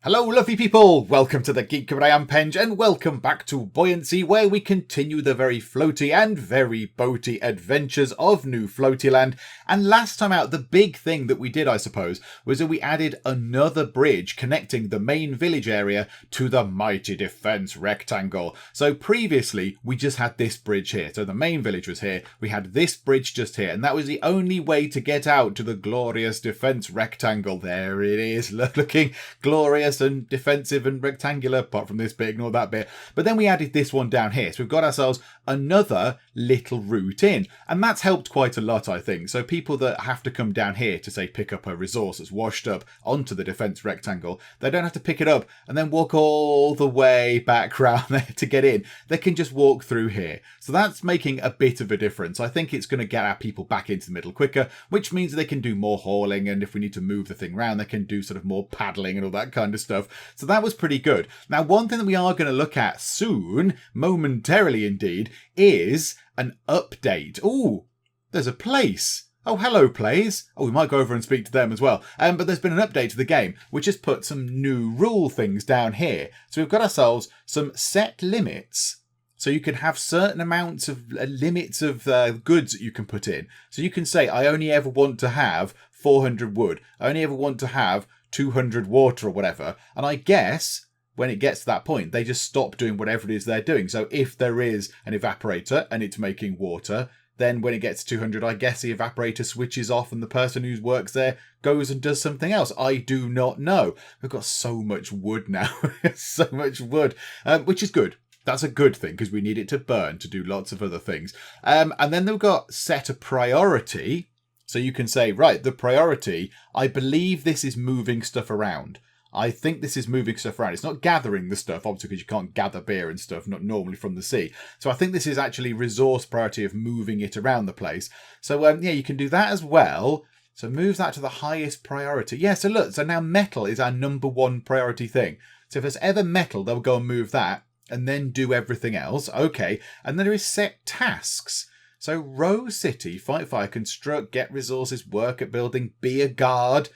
Hello lovely people, welcome to the Geek, I am Penge, and welcome back to Buoyancy, where we continue the very floaty and very boaty adventures of New Floatyland. And last time out, the big thing that we did, I suppose, was that we added another bridge connecting the main village area to the mighty defence rectangle. So previously, we just had this bridge here, so the main village was here, we had this bridge just here, and that was the only way to get out to the glorious defence rectangle. There it is, looking glorious and defensive and rectangular, apart from this bit, ignore that bit. But then we added this one down here, so we've got ourselves another little route in, and that's helped quite a lot, I think. So people that have to come down here to, say, pick up a resource that's washed up onto the defence rectangle, they don't have to pick it up and then walk all the way back round there to get in. They can just walk through here. So that's making a bit of a difference. I think it's going to get our people back into the middle quicker, which means they can do more hauling, and if we need to move the thing around, they can do sort of more paddling and all that kind of stuff. So that was pretty good. Now, one thing that we are going to look at soon, momentarily indeed, is an update. Ooh, there's a place. Oh, hello, place. Oh, we might go over and speak to them as well. But there's been an update to the game, which has put some new rule things down here. So we've got ourselves some set limits. So you can have certain amounts of limits of goods that you can put in. So you can say, I only ever want to have 400 wood. I only ever want to have 200 water or whatever. And I guess when it gets to that point, they just stop doing whatever it is they're doing. So if there is an evaporator and it's making water, then when it gets to 200, I guess the evaporator switches off and the person who works there goes and does something else. I do not know. We've got so much wood now. So much wood, which is good. That's a good thing because we need it to burn to do lots of other things. And then they've got set a priority. So you can say, right, the priority, I believe this is moving stuff around. I think this is moving stuff around. It's not gathering the stuff, obviously, because you can't gather beer and stuff, not normally from the sea. So I think this is actually resource priority of moving it around the place. So, yeah, you can do that as well. So move that to the highest priority. Yeah, so look, so now metal is our number one priority thing. So if there's ever metal, they'll go and move that and then do everything else. Okay, and then there is set tasks. So row city, fight fire, construct, get resources, work at building, be a guard.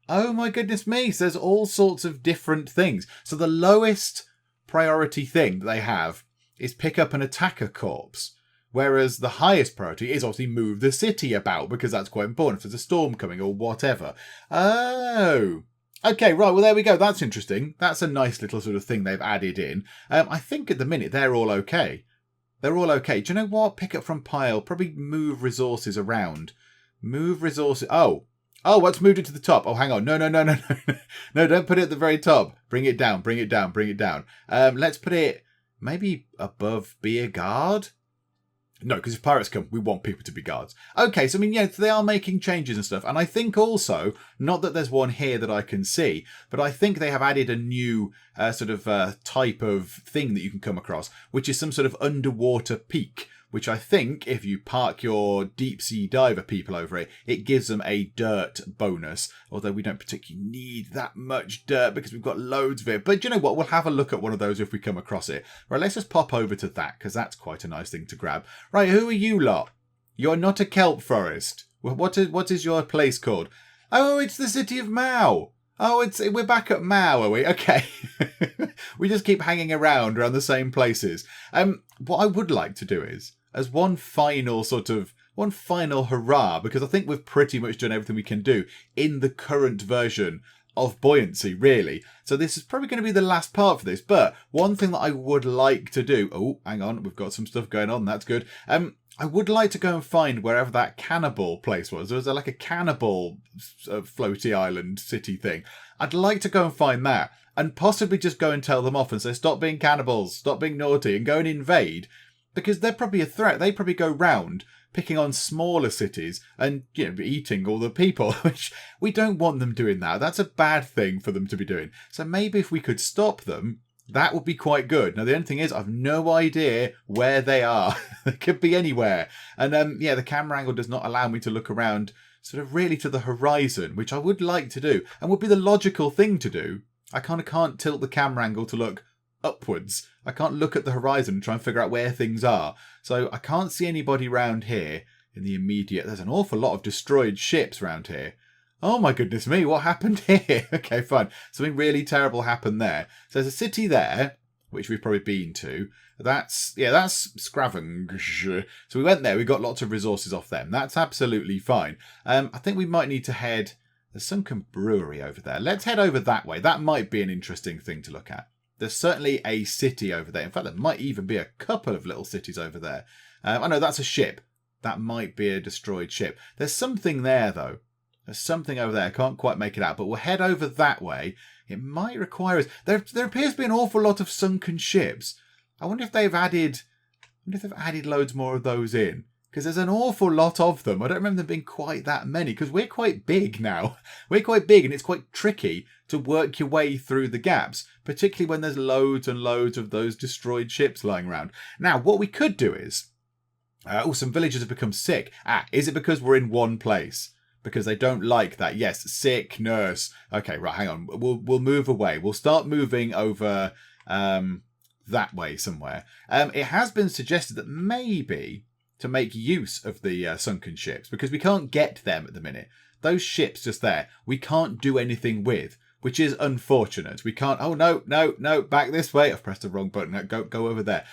Oh my goodness me, so there's all sorts of different things. So the lowest priority thing that they have is pick up an attacker corpse. Whereas the highest priority is obviously move the city about, because that's quite important if there's a storm coming or whatever. Oh, okay, right, well there we go, that's interesting. That's a nice little sort of thing they've added in. I think at the minute they're all okay. They're all okay. Do you know what? Pick up from pile. Probably move resources around. Move resources. Oh, what's moved it to the top? Oh, hang on. No. No, don't put it at the very top. Bring it down. Let's put it maybe above be a guard. No, because if pirates come, we want people to be guards. Okay, so I mean, yeah, they are making changes and stuff. And I think also, not that there's one here that I can see, but I think they have added a new type of thing that you can come across, which is some sort of underwater peak, which I think if you park your deep sea diver people over it, it gives them a dirt bonus. Although we don't particularly need that much dirt because we've got loads of it. But you know what? We'll have a look at one of those if we come across it. Right, let's just pop over to that because that's quite a nice thing to grab. Right, who are you lot? You're not a kelp forest. What is your place called? Oh, it's the city of Mao. Oh, we're back at Mao, are we? Okay. We just keep hanging around the same places. What I would like to do is, as one final hurrah, because I think we've pretty much done everything we can do in the current version of Buoyancy, really. So this is probably going to be the last part for this, but one thing that I would like to do... Oh, hang on, we've got some stuff going on, that's good. I would like to go and find wherever that cannibal place was. There was like a cannibal floaty island city thing. I'd like to go and find that and possibly just go and tell them off and say, stop being cannibals, stop being naughty, and go and invade. Because they're probably a threat. They probably go round picking on smaller cities and, eating all the people, which we don't want them doing that. That's a bad thing for them to be doing. So maybe if we could stop them, that would be quite good. Now, the only thing is, I've no idea where they are. They could be anywhere. And, the camera angle does not allow me to look around sort of really to the horizon, which I would like to do and would be the logical thing to do. I kind of can't tilt the camera angle to look upwards. I can't look at the horizon and try and figure out where things are. So I can't see anybody round here in the immediate. There's an awful lot of destroyed ships around here. Oh my goodness me, what happened here? Okay, fine. Something really terrible happened there. So there's a city there, which we've probably been to. That's Scavenging. So we went there, we got lots of resources off them. That's absolutely fine. I think we might need to head... There's Sunken Brewery over there. Let's head over that way. That might be an interesting thing to look at. There's certainly a city over there. In fact, there might even be a couple of little cities over there. I know that's a ship. That might be a destroyed ship. There's something there, though. There's something over there. I can't quite make it out, but we'll head over that way. It might require us... There appears to be an awful lot of sunken ships. I wonder if they've added loads more of those in. Because there's an awful lot of them. I don't remember them being quite that many. Because we're quite big now. We're quite big, and it's quite tricky to work your way through the gaps. Particularly when there's loads and loads of those destroyed ships lying around. Now, what we could do is... some villagers have become sick. Is it because we're in one place? Because they don't like that. Yes, sick, nurse. Okay, right, hang on. We'll move away. We'll start moving over that way somewhere. It has been suggested that maybe to make use of the sunken ships, because we can't get them at the minute. Those ships just there, we can't do anything with, which is unfortunate. We can't... Oh, no, back this way. I've pressed the wrong button. No, go over there.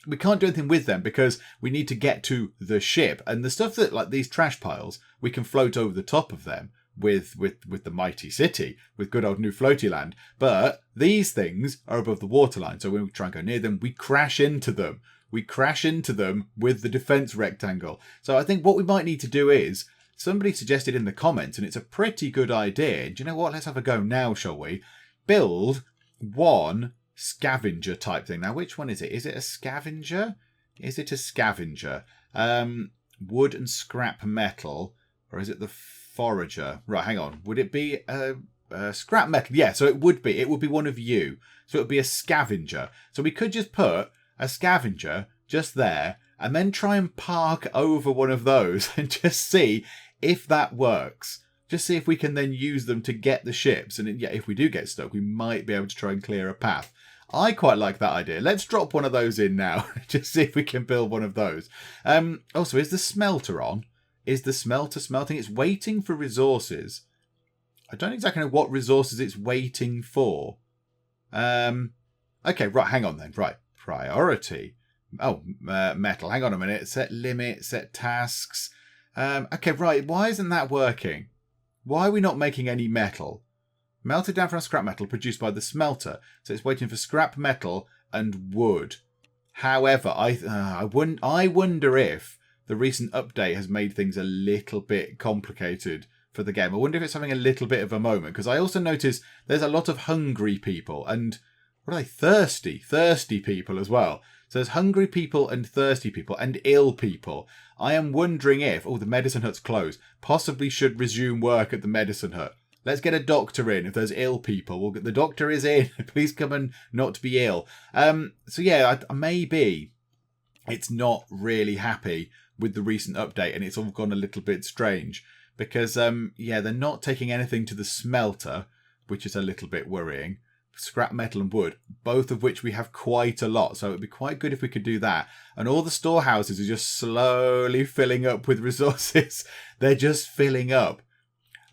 We can't do anything with them because we need to get to the ship. And the stuff that, like these trash piles, we can float over the top of them with the mighty city, with good old new Floatyland. But these things are above the waterline. So when we try and go near them, we crash into them. We crash into them with the defense rectangle. So I think what we might need to do is, somebody suggested in the comments, and it's a pretty good idea. Do you know what? Let's have a go now, shall we? Build one scavenger type thing. Now, which one is it? Is it a scavenger? Is it a scavenger? Wood and scrap metal, or is it the forager? Right, hang on. Would it be a scrap metal? Yeah, so it would be. It would be one of you. So it would be a scavenger. So we could just put a scavenger just there, and then try and park over one of those and just see if that works. Just see if we can then use them to get the ships. And yeah, if we do get stuck, we might be able to try and clear a path. I quite like that idea. Let's drop one of those in now. Just see if we can build one of those. Also, is the smelter on? Is the smelter smelting? It's waiting for resources. I don't exactly know what resources it's waiting for. Okay, right, hang on then. Right, priority. Oh, metal. Hang on a minute. Set limit, set tasks. Okay, right. Why isn't that working? Why are we not making any metal? Melted down from scrap metal produced by the smelter. So it's waiting for scrap metal and wood. However, I wonder if the recent update has made things a little bit complicated for the game. I wonder if it's having a little bit of a moment. Because I also noticed there's a lot of hungry people. And what are they? Thirsty people as well. So there's hungry people and thirsty people and ill people. I am wondering if... Oh, the medicine hut's closed. Possibly should resume work at the medicine hut. Let's get a doctor in. If there's ill people, we'll get the doctor is in. Please come and not be ill. So yeah, maybe it's not really happy with the recent update and it's all gone a little bit strange. Because, yeah, they're not taking anything to the smelter, which is a little bit worrying. Scrap metal and wood, both of which we have quite a lot. So it would be quite good if we could do that. And all the storehouses are just slowly filling up with resources. They're just filling up.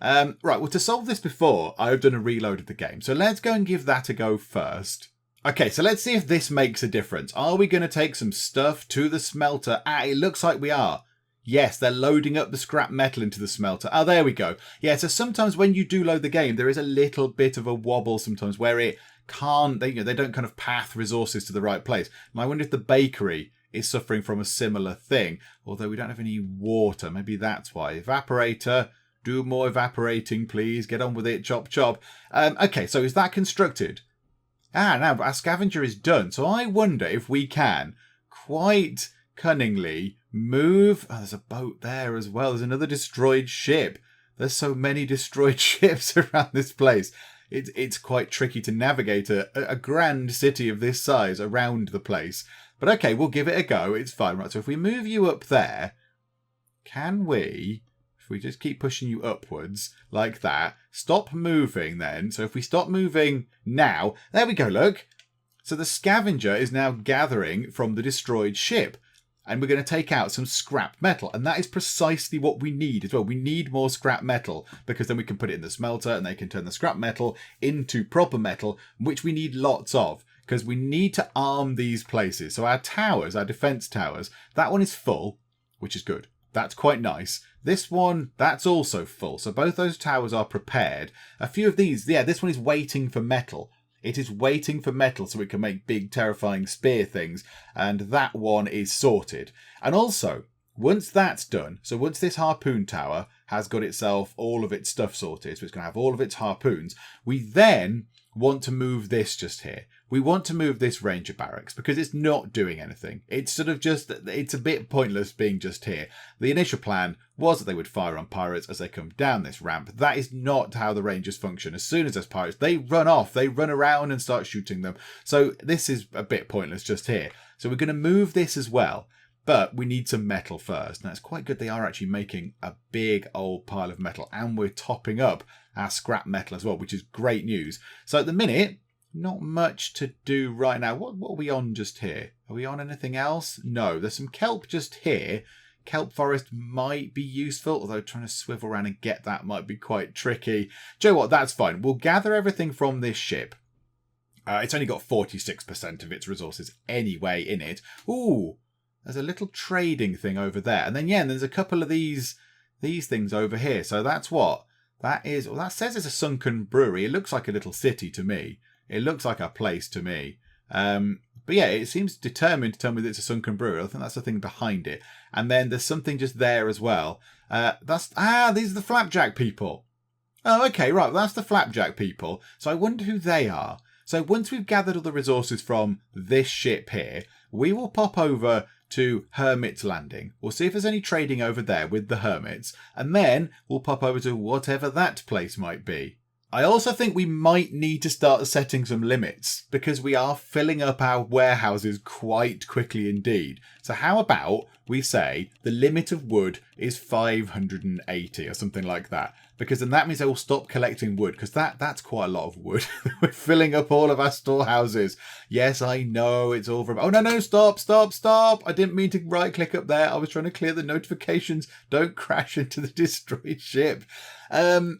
Right, well, to solve this before, I've done a reload of the game. So let's go and give that a go first. Okay, so let's see if this makes a difference. Are we going to take some stuff to the smelter? It looks like we are. Yes, they're loading up the scrap metal into the smelter. Oh, there we go. Yeah, so sometimes when you do load the game, there is a little bit of a wobble sometimes where it can't, they don't kind of path resources to the right place. And I wonder if the bakery is suffering from a similar thing. Although we don't have any water. Maybe that's why. Evaporator, do more evaporating, please. Get on with it, chop, chop. Okay, so is that constructed? Now our scavenger is done. So I wonder if we can quite cunningly move... Oh, there's a boat there as well. There's another destroyed ship. There's so many destroyed ships around this place. It's quite tricky to navigate a grand city of this size around the place. But okay, we'll give it a go. It's fine. Right, so if we move you up there, can we... If we just keep pushing you upwards like that, stop moving then. So if we stop moving now, there we go, look. So the scavenger is now gathering from the destroyed ship. and we're going to take out some scrap metal. And that is precisely what we need as well. We need more scrap metal because then we can put it in the smelter and they can turn the scrap metal into proper metal, which we need lots of because we need to arm these places. So our towers, our defense towers, that one is full, which is good. That's quite nice. This one, that's also full. So both those towers are prepared. A few of these, yeah, this one is waiting for metal. It is waiting for metal so it can make big, terrifying spear things. And that one is sorted. And also, once that's done, so once this harpoon tower has got itself all of its stuff sorted, so it's going to have all of its harpoons, we then want to move this just here. We want to move this ranger barracks because it's not doing anything. It's sort of just, it's a bit pointless being just here. The initial plan was that they would fire on pirates as they come down this ramp. That is not how the rangers function. As soon as there's pirates, they run off, they run around and start shooting them. So this is a bit pointless just here. So we're going to move this as well. But we need some metal first. Now, it's quite good they are actually making a big old pile of metal. And we're topping up our scrap metal as well, which is great news. So at the minute, not much to do right now. What are we on just here? Are we on anything else? No, there's some kelp just here. Kelp forest might be useful, although trying to swivel around and get that might be quite tricky. Do you know what? That's fine. We'll gather everything from this ship. It's only got 46% of its resources anyway in it. Ooh, there's a little trading thing over there. And then, yeah, and there's a couple of these things over here. So that's what? That is, well, that says it's a sunken brewery. It looks like a little city to me. It looks like a place to me. But yeah, it seems determined to tell me that it's a sunken brewery. I think that's the thing behind it. And then there's something just there as well. These are the flapjack people. Oh, okay, right. Well, that's the flapjack people. So I wonder who they are. So once we've gathered all the resources from this ship here, we will pop over to Hermit's Landing. We'll see if there's any trading over there with the hermits. And then we'll pop over to whatever that place might be. I also think we might need to start setting some limits because we are filling up our warehouses quite quickly indeed. So how about we say the limit of wood is 580 or something like that? Because then that means they will stop collecting wood because that's quite a lot of wood. We're filling up all of our storehouses. Yes, I know it's all from... Oh, no, stop. I didn't mean to right click up there. I was trying to clear the notifications. Don't crash into the destroyed ship. And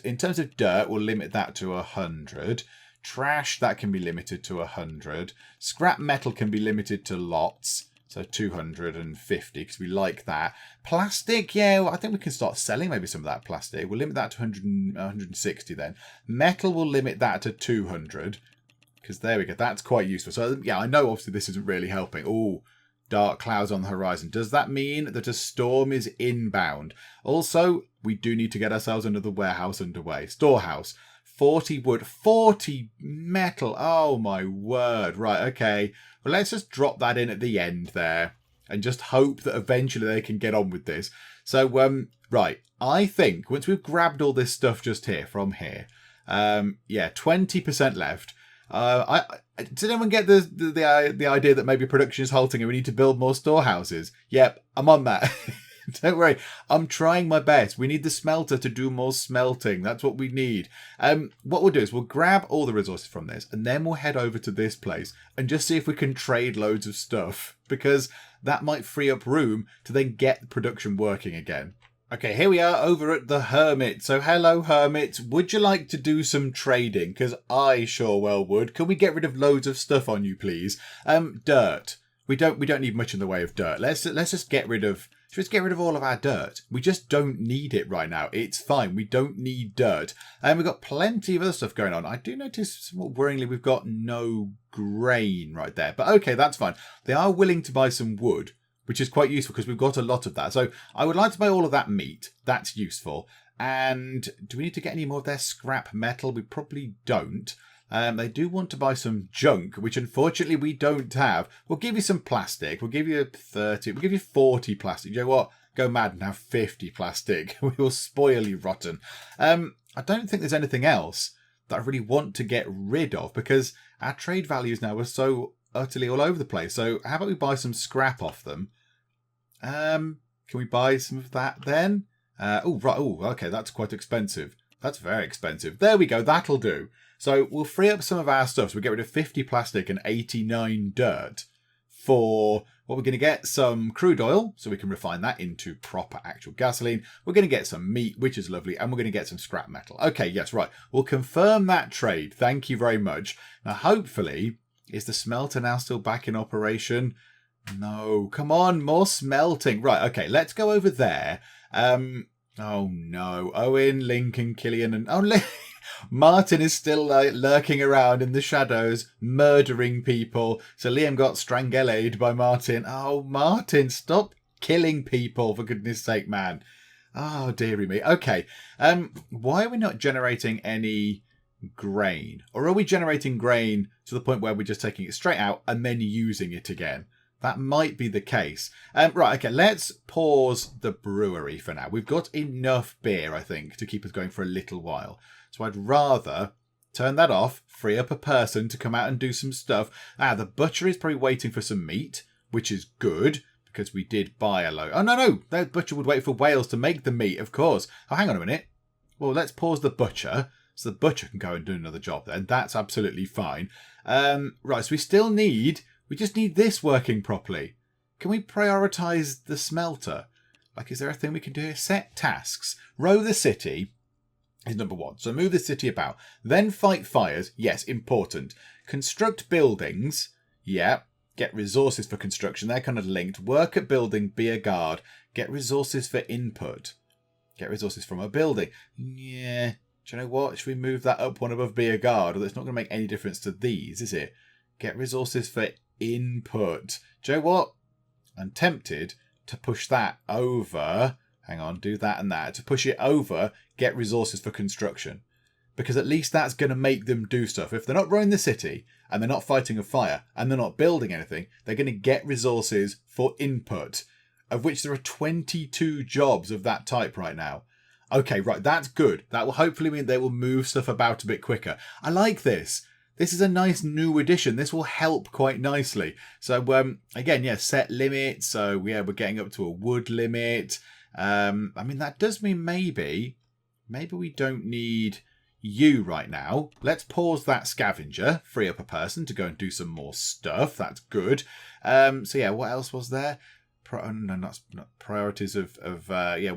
in terms of dirt, we'll limit that to 100. Trash, that can be limited to 100. Scrap metal can be limited to lots. So 250, because we like that. Plastic, yeah, well, I think we can start selling maybe some of that plastic. We'll limit that to 160 then. Metal, we'll limit that to 200. Because there we go, that's quite useful. So yeah, I know obviously this isn't really helping. Oh, dark clouds on the horizon. Does that mean that a storm is inbound? Also, we do need to get ourselves another warehouse underway. Storehouse. 40 wood, 40 metal. Oh my word. Right, okay. Well, let's just drop that in at the end there and just hope that eventually they can get on with this. So, right, I think once we've grabbed all this stuff just here from here, yeah, 20% left. Did anyone get the idea that maybe production is halting and we need to build more storehouses? Yep, I'm on that. Don't worry, I'm trying my best. We need the smelter to do more smelting. That's what we need. What we'll do is we'll grab all the resources from this and then we'll head over to this place and just see if we can trade loads of stuff because that might free up room to then get the production working again. Okay, here we are over at the Hermit. So hello, Hermit. Would you like to do some trading? Because I sure well would. Can we get rid of loads of stuff on you, please? Dirt. We don't need much in the way of dirt. Let's just get rid of... Should we just get rid of all of our dirt? We just don't need it right now. It's fine. We don't need dirt. And we've got plenty of other stuff going on. I do notice, somewhat worryingly, we've got no grain right there. But okay, that's fine. They are willing to buy some wood, which is quite useful because we've got a lot of that. So I would like to buy all of that meat. That's useful. And do we need to get any more of their scrap metal? We probably don't. They do want to buy some junk, which unfortunately we don't have. We'll give you some plastic. We'll give you 30. We'll give you 40 plastic. You know what? Go mad and have 50 plastic. We will spoil you rotten. I don't think there's anything else that I really want to get rid of because our trade values now are so utterly all over the place. So how about we buy some scrap off them? Can we buy some of that then? Oh, right. Oh, okay. That's quite expensive. That's very expensive. There we go. That'll do. So we'll free up some of our stuff. So we get rid of 50 plastic and 89 dirt. for what we're going to get some crude oil, so we can refine that into proper actual gasoline. We're going to get some meat, which is lovely, and we're going to get some scrap metal. Okay, yes, right. We'll confirm that trade. Thank you very much. Now, hopefully, is the smelter now still back in operation? No, come on, more smelting. Right, okay, let's go over there. Oh no, Owen, Lincoln, Killian, and Martin is still lurking around in the shadows, murdering people. So Liam got strangulated by Martin. Oh, Martin, stop killing people, for goodness sake, man. Oh, dearie me. Okay, why are we not generating any grain? Or are we generating grain to the point where we're just taking it straight out and then using it again? That might be the case. Right, okay, let's pause the brewery for now. We've got enough beer, I think, to keep us going for a little while. So I'd rather turn that off, free up a person to come out and do some stuff. The butcher is probably waiting for some meat, which is good, because we did buy a load. Oh, no, the butcher would wait for whales to make the meat, of course. Oh, hang on a minute. Well, let's pause the butcher, so the butcher can go and do another job then. That's absolutely fine. Right, so we just need this working properly. Can we prioritise the smelter? Like, is there a thing we can do here? Set tasks. Row the city is number 1. So move the city about. Then fight fires. Yes, important. Construct buildings. Yeah. Get resources for construction. They're kind of linked. Work at building. Be a guard. Get resources for input. Get resources from a building. Yeah. Do you know what? Should we move that up one above be a guard? Although it's not going to make any difference to these, is it? Get resources for input. Do you know what? I'm tempted to push that over. Hang on, do that and that. To push it over, get resources for construction. Because at least that's going to make them do stuff. If they're not running the city, and they're not fighting a fire, and they're not building anything, they're going to get resources for input, of which there are 22 jobs of that type right now. Okay, right, that's good. That will hopefully mean they will move stuff about a bit quicker. I like this. This is a nice new addition. This will help quite nicely. So, again, yeah, set limit. So, yeah, we're getting up to a wood limit. I mean, that does mean maybe we don't need you right now. Let's pause that scavenger, free up a person to go and do some more stuff. That's good. So, yeah, what else was there? No, not priorities of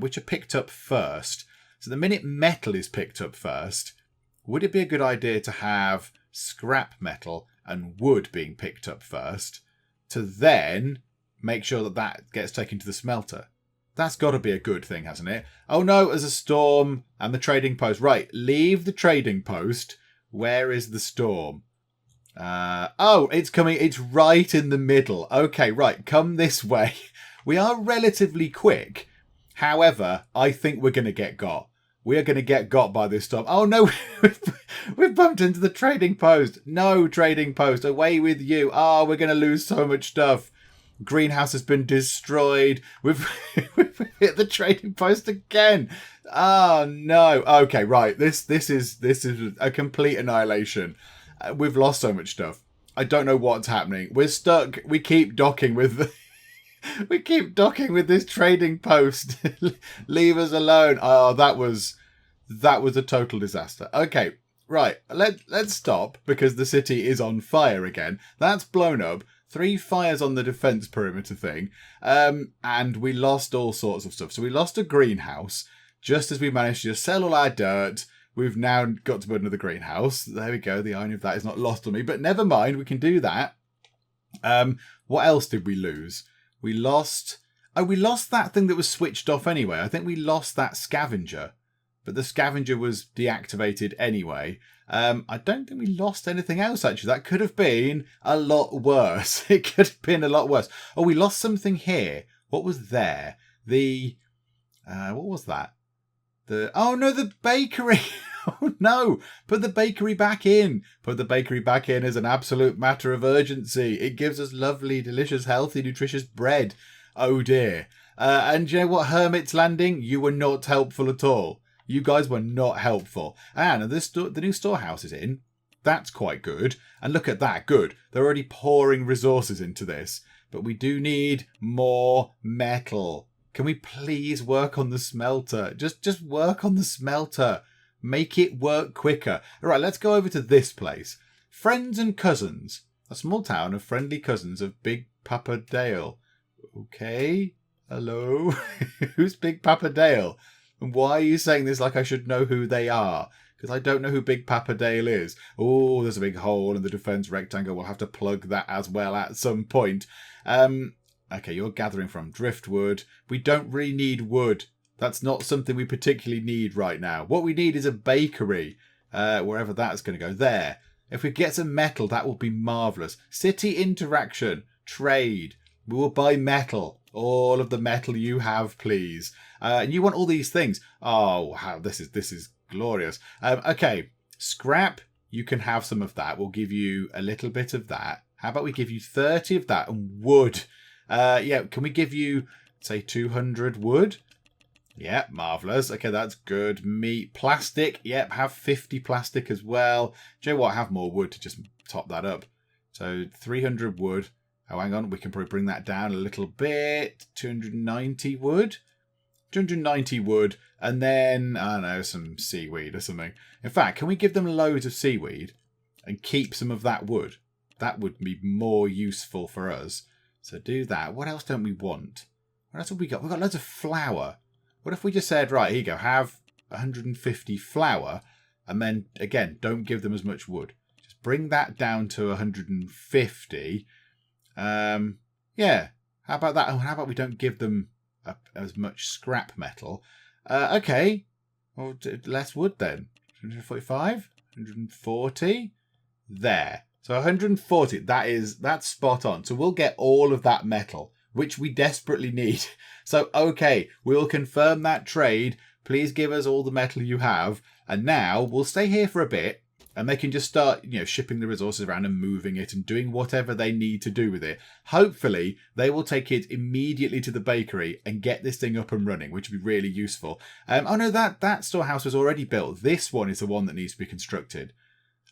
which are picked up first. So, the minute metal is picked up first, would it be a good idea to have scrap metal and wood being picked up first to then make sure that gets taken to the smelter? That's got to be a good thing, hasn't it? Oh no, there's a storm and the trading post. Right, leave the trading post. Where is the storm? Oh, it's coming. It's right in the middle. Okay, right, come this way. We are relatively quick. However, I think we're going to get got. We are going to get got by this storm. Oh no, we've bumped into the trading post. No, trading post, away with you. Oh, we're going to lose so much stuff. Greenhouse has been destroyed. We've hit the trading post again. Oh no. Okay, right. This is a complete annihilation. We've lost so much stuff. I don't know what's happening. We're stuck. We keep docking with we keep docking with this trading post. Leave us alone. Oh, that was a total disaster. Okay, right. Let's stop because the city is on fire again. That's blown up. 3 fires on the defense perimeter thing. And we lost all sorts of stuff. So we lost a greenhouse just as we managed to just sell all our dirt. We've now got to build another greenhouse. There we go. The irony of that is not lost on me, but never mind. We can do that. What else did we lose? We lost that thing that was switched off anyway. I think we lost that scavenger, but the scavenger was deactivated anyway. I don't think we lost anything else, actually. That could have been a lot worse. It could have been a lot worse. Oh, we lost something here. What was there? What was that? Oh no, the bakery. Oh no, put the bakery back in. Put the bakery back in as an absolute matter of urgency. It gives us lovely, delicious, healthy, nutritious bread. Oh dear. And you know what, Hermit's Landing? You were not helpful at all. You guys were not helpful. And the new storehouse is in. That's quite good. And look at that. Good. They're already pouring resources into this. But we do need more metal. Can we please work on the smelter? Just work on the smelter. Make it work quicker. All right, let's go over to this place. Friends and cousins. A small town of friendly cousins of big Papa Dale. Okay. Hello? Who's Big Papa Dale? And why are you saying this like I should know who they are? Because I don't know who Big Papa Dale is. Oh, there's a big hole in the defense rectangle. We'll have to plug that as well at some point. Okay, you're gathering from driftwood. We don't really need wood. That's not something we particularly need right now. What we need is a bakery, wherever that's going to go. There. If we get some metal, that will be marvellous. City interaction. Trade. We will buy metal. All of the metal you have, please. And you want all these things. Oh, wow, this is glorious. Okay, scrap. You can have some of that. We'll give you a little bit of that. How about we give you 30 of that? And wood. Yeah, can we give you, say, 200 wood? Yeah, marvellous. Okay, that's good. Meat. Plastic. Yep, have 50 plastic as well. Do you know what? Have more wood to just top that up. So 300 wood. Oh, hang on. We can probably bring that down a little bit. 290 wood. 290 wood. And then, I don't know, some seaweed or something. In fact, can we give them loads of seaweed and keep some of that wood? That would be more useful for us. So do that. What else don't we want? What else have we got? We've got loads of flour. What if we just said, right, here you go, have 150 flour, and then, again, don't give them as much wood. Just bring that down to 150. Yeah, how about that? Oh, how about we don't give them as much scrap metal? Okay, well, less wood then. 145? 140? There. So 140, that's spot on. So we'll get all of that metal, which we desperately need. So, okay, we'll confirm that trade. Please give us all the metal you have. And now we'll stay here for a bit and they can just start, shipping the resources around and moving it and doing whatever they need to do with it. Hopefully, they will take it immediately to the bakery and get this thing up and running, which would be really useful. Oh no, that storehouse was already built. This one is the one that needs to be constructed.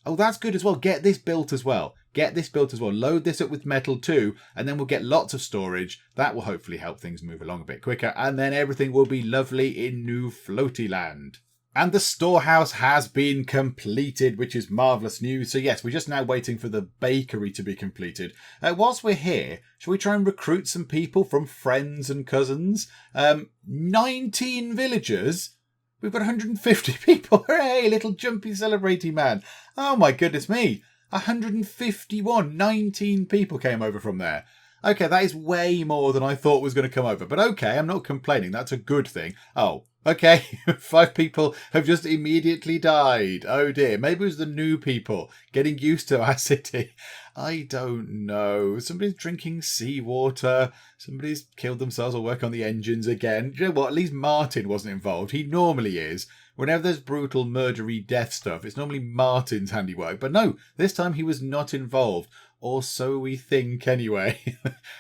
Oh, that's good as well. Get this built as well. Load this up with metal too, and then we'll get lots of storage. That will hopefully help things move along a bit quicker, and then everything will be lovely in new Floatyland. And the storehouse has been completed, which is marvellous news. So yes, we're just now waiting for the bakery to be completed. Whilst we're here, shall we try and recruit some people from friends and cousins? 19 villagers? We've got 150 people. Hooray, little jumpy celebrating man. Oh my goodness me. 151. 19 people came over from there. Okay, that is way more than I thought was going to come over. But okay, I'm not complaining. That's a good thing. Oh, okay. 5 people have just immediately died. Oh dear. Maybe it was the new people getting used to our city. I don't know. Somebody's drinking seawater. Somebody's killed themselves or work on the engines again. Do you know what? At least Martin wasn't involved. He normally is. Whenever there's brutal, murdery death stuff, it's normally Martin's handiwork. But no, this time he was not involved. Or so we think anyway.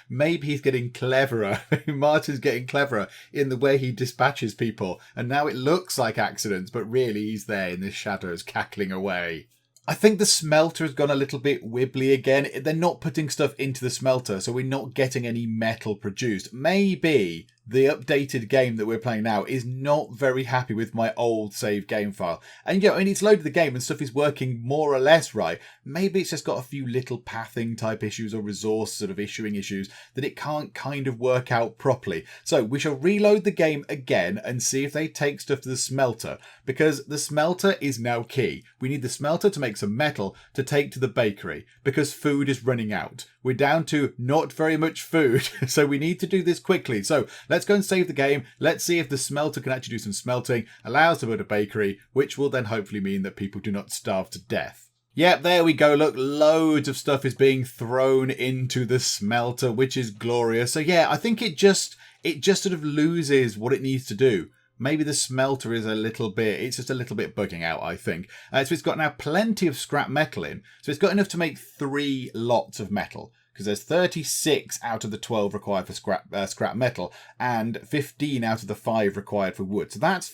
Maybe he's getting cleverer. Martin's getting cleverer in the way he dispatches people. And now it looks like accidents, but really he's there in the shadows cackling away. I think the smelter has gone a little bit wibbly again. They're not putting stuff into the smelter, so we're not getting any metal produced. Maybe the updated game that we're playing now is not very happy with my old save game file. And it's loaded the game and stuff is working more or less right. Maybe it's just got a few little pathing type issues or resource sort of issuing issues that it can't kind of work out properly. So we shall reload the game again and see if they take stuff to the smelter, because the smelter is now key. We need the smelter to make some metal to take to the bakery because food is running out. We're down to not very much food, so we need to do this quickly. So let's go and save the game. Let's see if the smelter can actually do some smelting, allow us to build a bakery, which will then hopefully mean that people do not starve to death. Yep, there we go. Look, loads of stuff is being thrown into the smelter, which is glorious. So yeah, I think it just sort of loses what it needs to do. Maybe the smelter is it's just a little bit bugging out, I think. So it's got now plenty of scrap metal in. So it's got enough to make 3 lots of metal. Because there's 36 out of the 12 required for scrap metal and 15 out of the 5 required for wood. So that's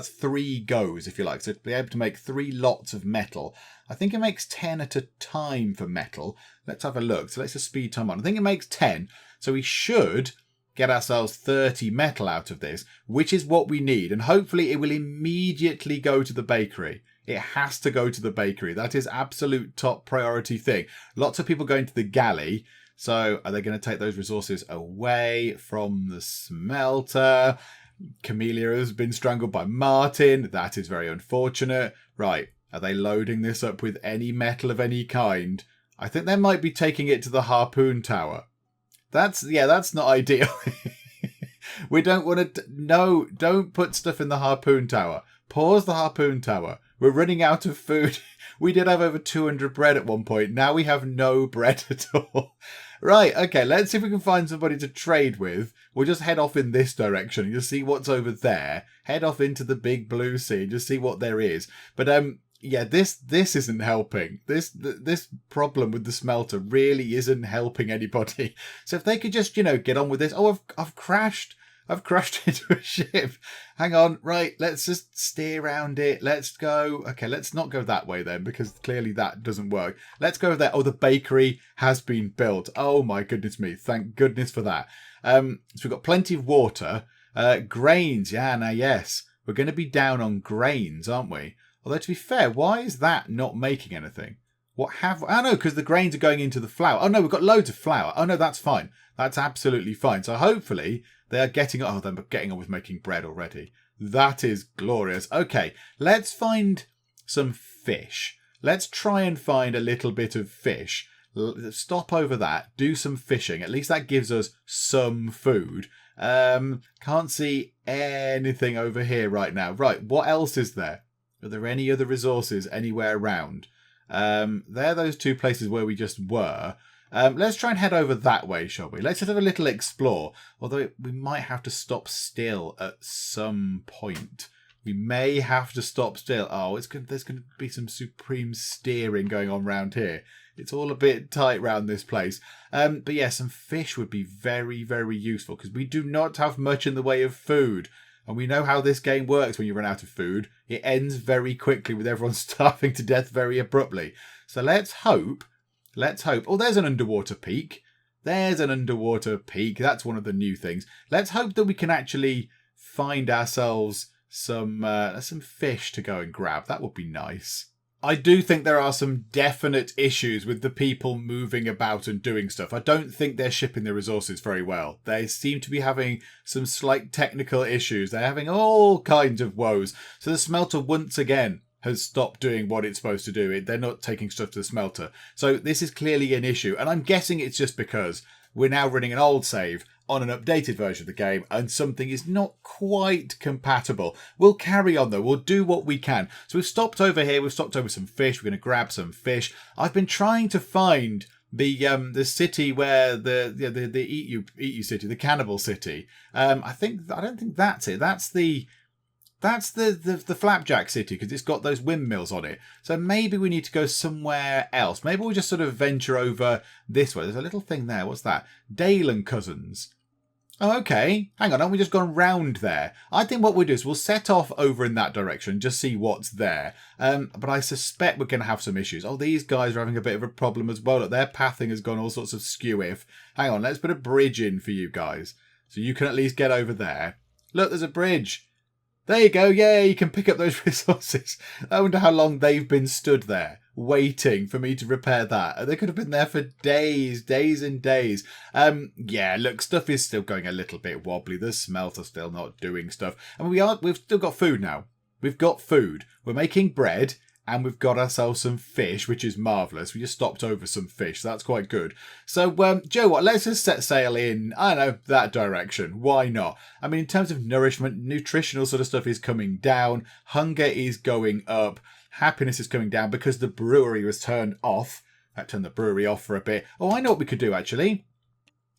3 goes, if you like. So to be able to make 3 lots of metal. I think it makes 10 at a time for metal. Let's have a look. So let's just speed time on. I think it makes 10. So we should get ourselves 30 metal out of this, which is what we need. And hopefully it will immediately go to the bakery. It has to go to the bakery. That is absolute top priority thing. Lots of people going to the galley. So are they going to take those resources away from the smelter? Camellia has been strangled by Martin. That is very unfortunate. Right. Are they loading this up with any metal of any kind? I think they might be taking it to the harpoon tower. That's not ideal. We don't want to... No, don't put stuff in the harpoon tower. Pause the harpoon tower. We're running out of food. We did have over 200 bread at one point. Now we have no bread at all. Right, okay, let's see if we can find somebody to trade with. We'll just head off in this direction and just see what's over there. Head off into the big blue sea and just see what there is. But, yeah, this isn't helping. This problem with the smelter really isn't helping anybody. So if they could just, get on with this. Oh, I've crashed. I've crashed into a ship. Hang on. Right, let's just steer around it. Let's go. Okay, let's not go that way then, because clearly that doesn't work. Let's go there. Oh, the bakery has been built. Oh, my goodness me. Thank goodness for that. So we've got plenty of water. Grains. Yeah, now, yes. We're going to be down on grains, aren't we? Although, to be fair, why is that not making anything? Oh, no, because the grains are going into the flour. Oh, no, we've got loads of flour. Oh, no, that's fine. That's absolutely fine. So hopefully they are getting... Oh, they're getting on with making bread already. That is glorious. Okay, let's find some fish. Let's try and find a little bit of fish. Stop over that. Do some fishing. At least that gives us some food. Can't see anything over here right now. Right, what else is there? Are there any other resources anywhere around? They're those two places where we just were. Let's try and head over that way, shall we? Let's just have a little explore. Although we might have to stop still at some point. We may have to stop still. Oh, there's going to be some supreme steering going on around here. It's all a bit tight round this place. But yeah, some fish would be very, very useful because we do not have much in the way of food. And we know how this game works when you run out of food. It ends very quickly with everyone starving to death very abruptly. So let's hope. Oh, there's an underwater peak. That's one of the new things. Let's hope that we can actually find ourselves some fish to go and grab. That would be nice. I do think there are some definite issues with the people moving about and doing stuff. I don't think they're shipping the resources very well. They seem to be having some slight technical issues. They're having all kinds of woes. So the smelter once again has stopped doing what it's supposed to do. They're not taking stuff to the smelter. So this is clearly an issue. And I'm guessing it's just because we're now running an old save on an updated version of the game and something is not quite compatible. We'll carry on though. We'll do what we can. So we've stopped over here. We've stopped over some fish. We're going to grab some fish. I've been trying to find the city where the eat you city, the cannibal city. I don't think that's it. That's the flapjack city because it's got those windmills on it. So maybe we need to go somewhere else. Maybe we'll just sort of venture over this way. There's a little thing there. What's that? Dale and Cousins. Oh, okay. Hang on. Haven't we just gone round there? I think what we'll do is we'll set off over in that direction, just see what's there. But I suspect we're going to have some issues. Oh, these guys are having a bit of a problem as well. Look, their pathing has gone all sorts of skew-if. Hang on. Let's put a bridge in for you guys. So you can at least get over there. Look, there's a bridge. There you go. Yeah, you can pick up those resources. I wonder how long they've been stood there waiting for me to repair that. They could have been there for days and days. Yeah, look, stuff is still going a little bit wobbly. The smelter's still not doing stuff. And we've still got food now. We've got food. We're making bread. And we've got ourselves some fish, which is marvellous. We just stopped over some fish. So that's quite good. So, Joe, what? Let's just set sail in, I don't know, that direction. Why not? I mean, in terms of nourishment, nutritional sort of stuff is coming down. Hunger is going up. Happiness is coming down because the brewery was turned off. That turned the brewery off for a bit. Oh, I know what we could do, actually.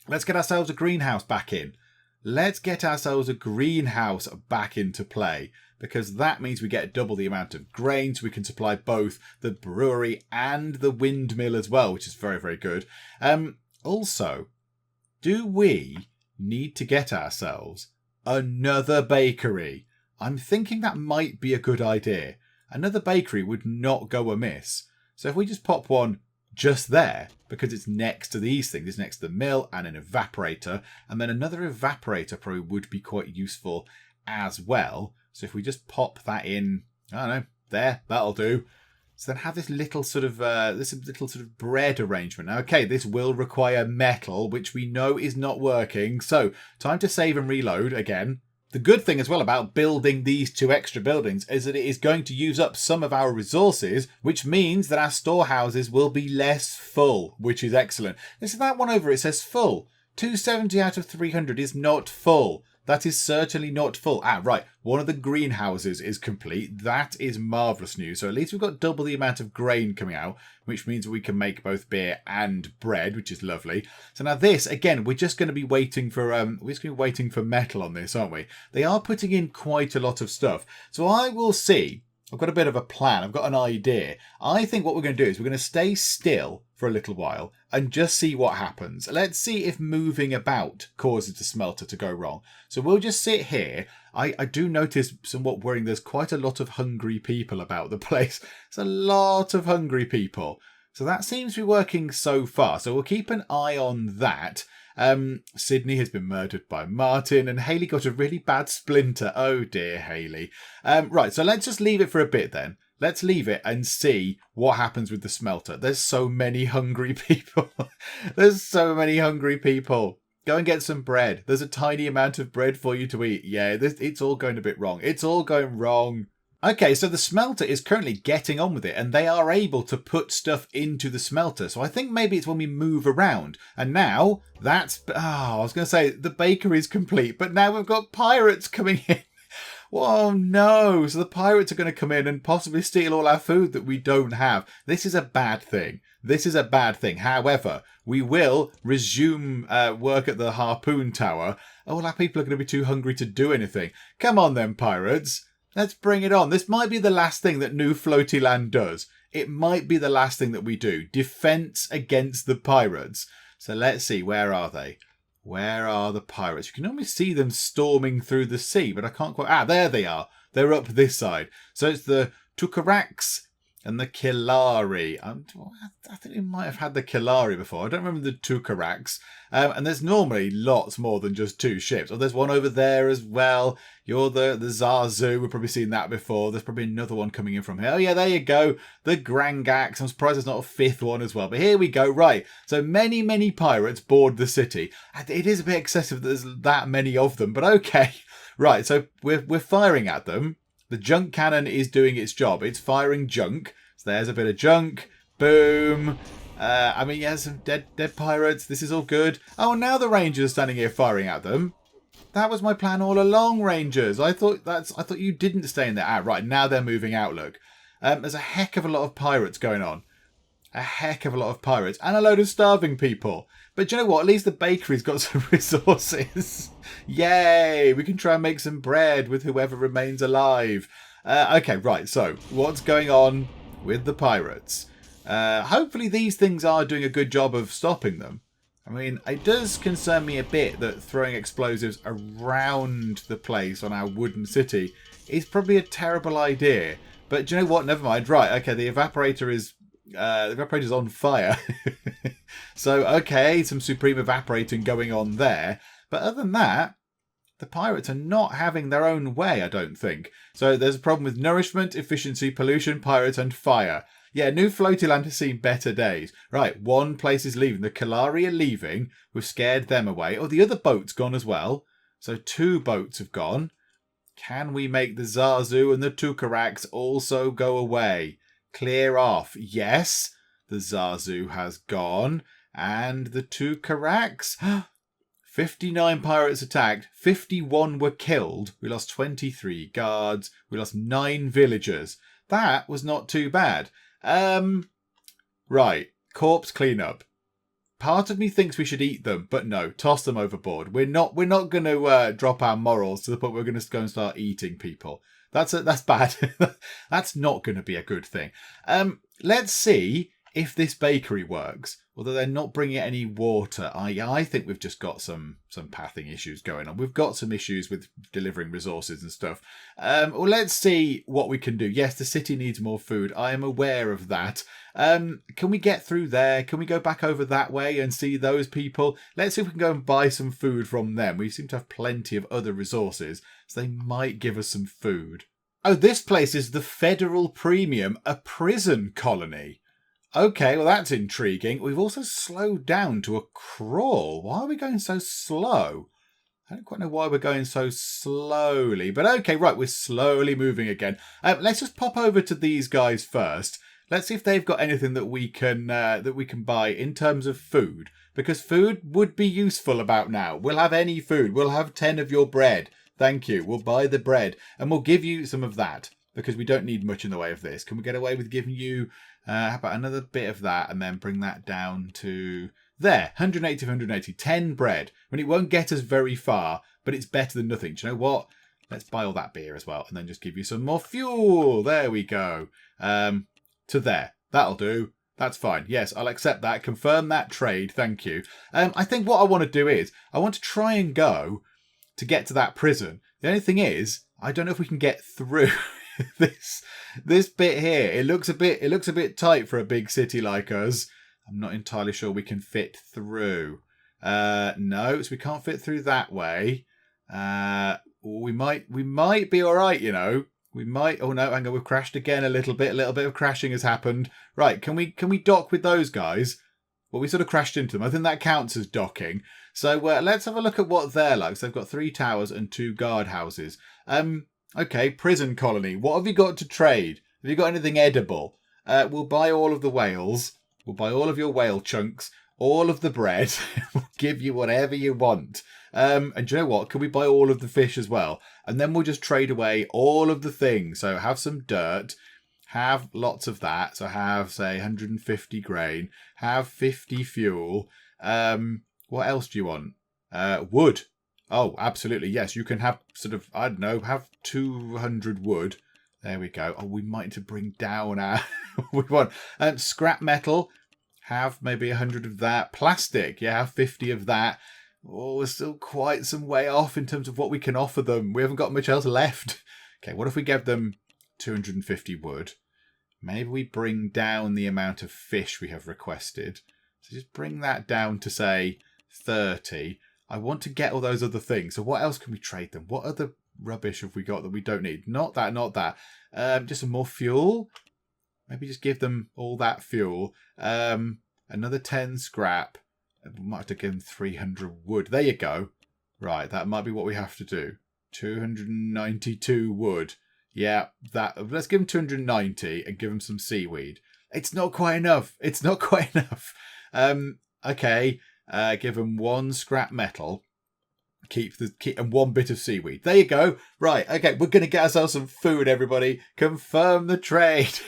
Let's get ourselves a greenhouse back in. Let's get ourselves a greenhouse back into play. Because that means we get double the amount of grain, so we can supply both the brewery and the windmill as well, which is very, very good. Also, do we need to get ourselves another bakery? I'm thinking that might be a good idea. Another bakery would not go amiss. So if we just pop one just there, because it's next to these things, it's next to the mill and an evaporator, and then another evaporator probably would be quite useful as well. So if we just pop that in, I don't know, there, that'll do. So then have this little sort of bread arrangement. Now, okay, this will require metal, which we know is not working. So time to save and reload again. The good thing as well about building these 2 extra buildings is that it is going to use up some of our resources, which means that our storehouses will be less full, which is excellent. This is that one over, it says full. 270 out of 300 is not full. That is certainly not full. Ah, right. One of the greenhouses is complete. That is marvellous news. So at least we've got double the amount of grain coming out, which means we can make both beer and bread, which is lovely. So now this, again, we're just going to be waiting for metal on this, aren't we? They are putting in quite a lot of stuff. So I will see. I've got a bit of a plan. I've got an idea. I think what we're going to do is we're going to stay still for a little while and just see what happens. Let's see if moving about causes the smelter to go wrong. So we'll just sit here. I do notice somewhat worrying there's quite a lot of hungry people about the place. There's a lot of hungry people. So that seems to be working so far. So we'll keep an eye on that. Sydney has been murdered by Martin and Hayley got a really bad splinter. Oh dear, Hayley. Right, so let's just leave it for a bit then. Let's leave it and see what happens with the smelter. There's so many hungry people. There's so many hungry people. Go and get some bread. There's a tiny amount of bread for you to eat. Yeah, it's all going a bit wrong. It's all going wrong. Okay, so the smelter is currently getting on with it and they are able to put stuff into the smelter. So I think maybe it's when we move around. And now I was going to say the bakery is complete, but now we've got pirates coming in. Oh no, so the pirates are going to come in and possibly steal all our food that we don't have. This is a bad thing. This is a bad thing. However, we will resume work at the harpoon tower. All our people are going to be too hungry to do anything. Come on then, pirates. Let's bring it on. This might be the last thing that new Floatyland does. It might be the last thing that we do. Defense against the pirates. So let's see, where are they? Where are the pirates? You can almost see them storming through the sea, but I can't quite... Ah, there they are. They're up this side. So it's the Tukaraks and the Kilari. I think we might have had the Kilari before. I don't remember the Tukaraks. And there's normally lots more than just 2 ships. Oh, there's one over there as well. You're the Zazu. We've probably seen that before. There's probably another one coming in from here. Oh, yeah, there you go. The Grangax. I'm surprised there's not a 5th one as well. But here we go. Right. So many, many pirates board the city. And it is a bit excessive that there's that many of them. But okay. Right. So we're firing at them. The junk cannon is doing its job. It's firing junk. So there's a bit of junk. Boom. Some dead pirates. This is all good. Oh, now the Rangers are standing here firing at them. That was my plan all along, Rangers. I thought you didn't stay in there. Ah, right. Now they're moving out. Look, there's a heck of a lot of pirates going on. A heck of a lot of pirates and a load of starving people. But do you know what? At least the bakery's got some resources. Yay! We can try and make some bread with whoever remains alive. Okay, right. So what's going on with the pirates? Hopefully these things are doing a good job of stopping them. I mean, it does concern me a bit that throwing explosives around the place on our wooden city is probably a terrible idea. But do you know what? Never mind. Right, okay, the evaporator's on fire. So, okay, some supreme evaporating going on there. But other than that, the pirates are not having their own way, I don't think. So there's a problem with nourishment, efficiency, pollution, pirates, and fire. Yeah, new Floatyland has seen better days. Right, one place is leaving. The Kalari are leaving. We've scared them away. Oh, the other boat's gone as well. So 2 boats have gone. Can we make the Zazu and the Tukaraks also go away? Clear off. Yes, the Zazu has gone. And the Tukaraks... 59 pirates attacked, 51 were killed. We lost 23 guards. We lost 9 villagers. That was not too bad. Right, corpse cleanup. Part of me thinks we should eat them, but no, toss them overboard. We're not going to drop our morals to the point where we're going to go and start eating people. That's bad. That's not going to be a good thing. Let's see if this bakery works. Although they're not bringing any water. I think we've just got some pathing issues going on. We've got some issues with delivering resources and stuff. Well, let's see what we can do. Yes, the city needs more food. I am aware of that. Can we get through there? Can we go back over that way and see those people? Let's see if we can go and buy some food from them. We seem to have plenty of other resources, so they might give us some food. Oh, this place is the Federal Premium, a prison colony. Okay, well, that's intriguing. We've also slowed down to a crawl. Why are we going so slow? I don't quite know why we're going so slowly. But okay, right, we're slowly moving again. Let's just pop over to these guys first. Let's see if they've got anything that we can buy in terms of food. Because food would be useful about now. We'll have any food. We'll have 10 of your bread. Thank you. We'll buy the bread. And we'll give you some of that. Because we don't need much in the way of this. Can we get away with giving you... how about another bit of that and then bring that down to there, 180 180, 10 bread. I mean, it won't get us very far, but it's better than nothing. Do you know what? Let's buy all that beer as well and then just give you some more fuel. There we go. To there. That'll do. That's fine. Yes, I'll accept that. Confirm that trade. Thank you. I think what I want to do is I want to try and go to get to that prison. The only thing is, I don't know if we can get through this bit here. It looks a bit tight for a big city like us. I'm not entirely sure we can fit through. No, so we can't fit through that way. We might be all right, you know. We might. Oh no, hang on, we've crashed again a little bit. A little bit of crashing has happened. Right, can we dock with those guys? Well, we sort of crashed into them. I think that counts as docking. So let's have a look at what they're like. So they've got 3 towers and 2 guardhouses. Okay, prison colony. What have you got to trade? Have you got anything edible? We'll buy all of the whales. We'll buy all of your whale chunks. All of the bread. We'll give you whatever you want. And do you know what? Can we buy all of the fish as well? And then we'll just trade away all of the things. So have some dirt. Have lots of that. So have, say, 150 grain. Have 50 fuel. What else do you want? Wood. Oh, absolutely. Yes, you can have sort of, I don't know, have 200 wood. There we go. Oh, we might need to bring down our... we want scrap metal. Have maybe 100 of that. Plastic. Yeah, have 50 of that. Oh, we're still quite some way off in terms of what we can offer them. We haven't got much else left. Okay, what if we give them 250 wood? Maybe we bring down the amount of fish we have requested. So just bring that down to, say, 30. I want to get all those other things. So what else can we trade them? What other rubbish have we got that we don't need? Not that, not that. Just some more fuel. Maybe just give them all that fuel. Another 10 scrap. We might have to give them 300 wood. There you go. Right, that might be what we have to do. 292 wood. Yeah, that. Let's give them 290 and give them some seaweed. It's not quite enough. It's not quite enough. Okay. Give them 1 scrap metal. Keep and 1 bit of seaweed. There you go. Right. Okay. We're going to get ourselves some food, everybody. Confirm the trade.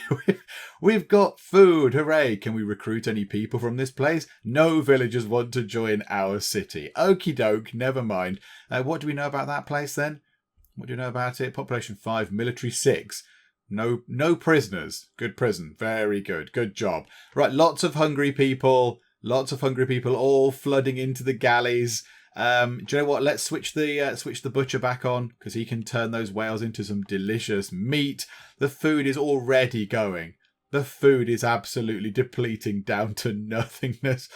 We've got food. Hooray. Can we recruit any people from this place? No villagers want to join our city. Okie doke. Never mind. What do we know about that place then? What do you know about it? Population 5, military 6. No prisoners. Good prison. Very good. Good job. Right. Lots of hungry people. Lots of hungry people all flooding into the galleys. Do you know what? Let's switch the butcher back on because he can turn those whales into some delicious meat. The food is already going. The food is absolutely depleting down to nothingness.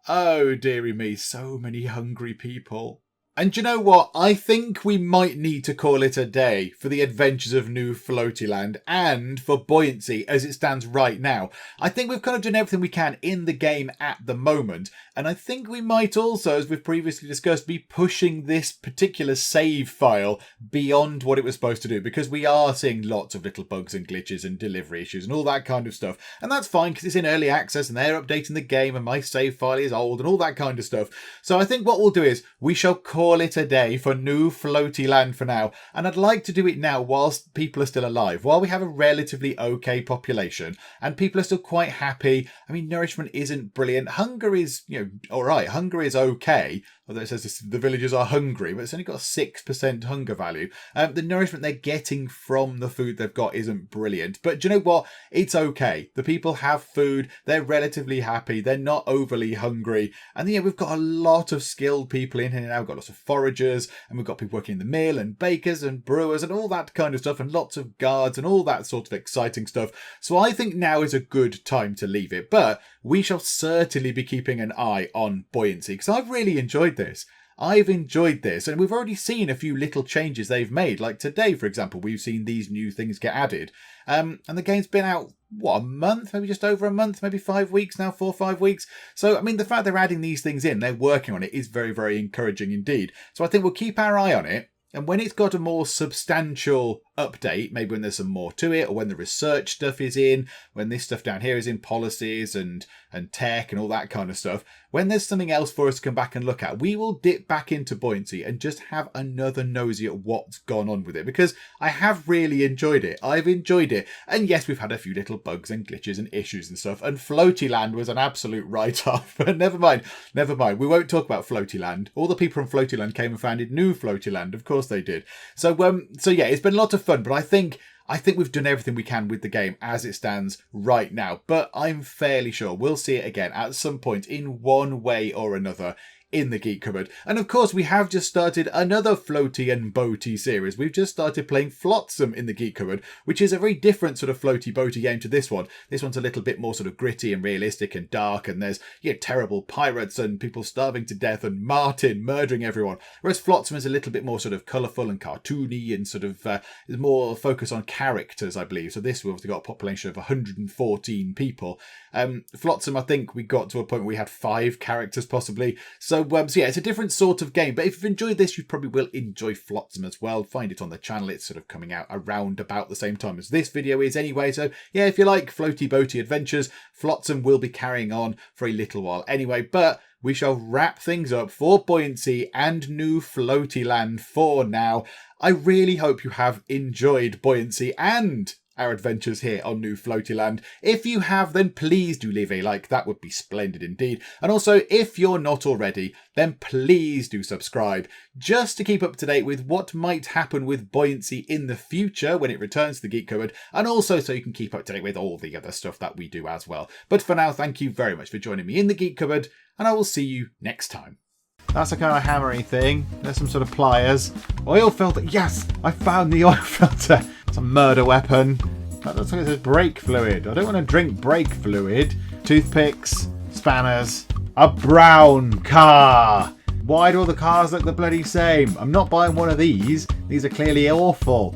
Oh, dearie me, so many hungry people. And do you know what? I think we might need to call it a day for the adventures of New Floatyland and for Buoyancy as it stands right now. I think we've kind of done everything we can in the game at the moment. And I think we might also, as we've previously discussed, be pushing this particular save file beyond what it was supposed to do. Because we are seeing lots of little bugs and glitches and delivery issues and all that kind of stuff. And that's fine because it's in early access and they're updating the game and my save file is old and all that kind of stuff. So I think what we'll do is we shall call it a day for New Floatyland for now, and I'd like to do it now whilst people are still alive, while we have a relatively okay population and people are still quite happy. I mean, nourishment isn't brilliant. Hunger is, alright, hunger is okay, although it says the villagers are hungry, but it's only got a 6% hunger value. The nourishment they're getting from the food they've got isn't brilliant, but do you know what? It's okay. The people have food, they're relatively happy, they're not overly hungry, and we've got a lot of skilled people in here now. We've got lots of foragers, and we've got people working in the mill, and bakers and brewers and all that kind of stuff, and lots of guards and all that sort of exciting stuff. So I think now is a good time to leave it, but we shall certainly be keeping an eye on Buoyancy because I've really enjoyed this. I've enjoyed this, and we've already seen a few little changes they've made. Like today, for example, we've seen these new things get added. And the game's been out, what, a month? Maybe just over a month? Maybe 5 weeks now? 4 or 5 weeks? So, I mean, the fact they're adding these things in, they're working on it, is very, very encouraging indeed. So I think we'll keep our eye on it. And when it's got a more substantial update, maybe when there's some more to it, or when the research stuff is in, when this stuff down here is in policies and tech and all that kind of stuff, when there's something else for us to come back and look at, we will dip back into Buoyancy and just have another nosy at what's gone on with it, because I have really enjoyed it. I've enjoyed it. And yes, we've had a few little bugs and glitches and issues and stuff, and Floatyland was an absolute write-off. But never mind. We won't talk about Floatyland. All the people from Floatyland came and founded new Floatyland. Of course they did. So yeah, it's been a lot of fun, but I think we've done everything we can with the game as it stands right now. But I'm fairly sure we'll see it again at some point in one way or another in the Geek Cupboard. And of course, we have just started another floaty and boaty series. We've just started playing Flotsam in the Geek Cupboard, which is a very different sort of floaty boaty game to this one. This one's a little bit more sort of gritty and realistic and dark, and there's terrible pirates and people starving to death and Martin murdering everyone. Whereas Flotsam is a little bit more sort of colourful and cartoony and sort of is more focused on characters, I believe. So this we've got a population of 114 people. Flotsam, I think we got to a point where we had 5 characters possibly. So yeah, it's a different sort of game. But if you've enjoyed this, you probably will enjoy Flotsam as well. Find it on the channel. It's sort of coming out around about the same time as this video is anyway. So yeah, if you like floaty boaty adventures, Flotsam will be carrying on for a little while anyway. But we shall wrap things up for Buoyancy and new Floatyland for now. I really hope you have enjoyed Buoyancy and our adventures here on New Floatyland. If you have, then please do leave a like. That would be splendid indeed. And also, if you're not already, then please do subscribe, just to keep up to date with what might happen with Buoyancy in the future when it returns to the Geek Cupboard, and also so you can keep up to date with all the other stuff that we do as well. But for now, thank you very much for joining me in the Geek Cupboard, and I will see you next time. That's a kind of hammery thing. There's some sort of pliers. Oil filter. Yes, I found the oil filter. It's a murder weapon. That looks like it says brake fluid. I don't want to drink brake fluid. Toothpicks, spanners, a brown car. Why do all the cars look the bloody same? I'm not buying one of these. These are clearly awful.